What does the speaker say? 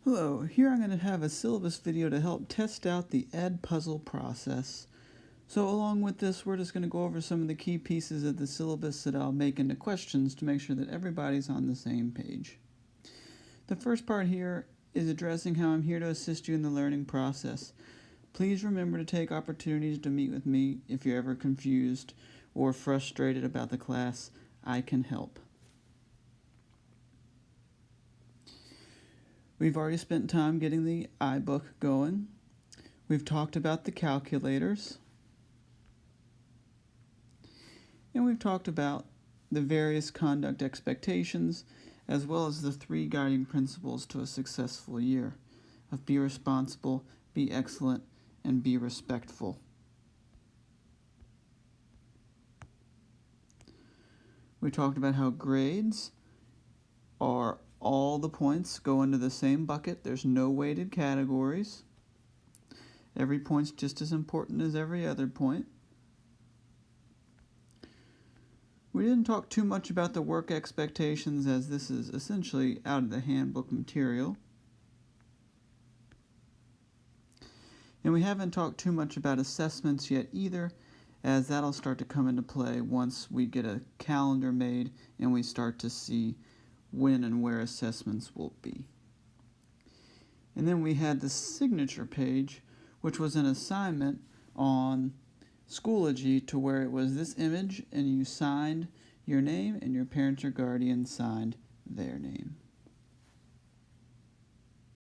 Hello, here I'm going to have a syllabus video to help test out the Edpuzzle process. So along with this, we're just going to go over some of the key pieces of the syllabus that I'll make into questions to make sure that everybody's on the same page. The first part here is addressing how I'm here to assist you in the learning process. Please remember to take opportunities to meet with me if you're ever confused or frustrated about the class. I can help. We've already spent time getting the iBook going. We've talked about the calculators. And we've talked about the various conduct expectations, as well as the 3 guiding principles to a successful year of be responsible, be excellent, and be respectful. We talked about how grades are all the points go into the same bucket. There's no weighted categories. Every point's just as important as every other point. We didn't talk too much about the work expectations, as this is essentially out of the handbook material. And we haven't talked too much about assessments yet either, as that'll start to come into play once we get a calendar made and we start to see when and where assessments will be. And then we had the signature page, which was an assignment on Schoology, to where it was this image and you signed your name and your parents or guardian signed their name.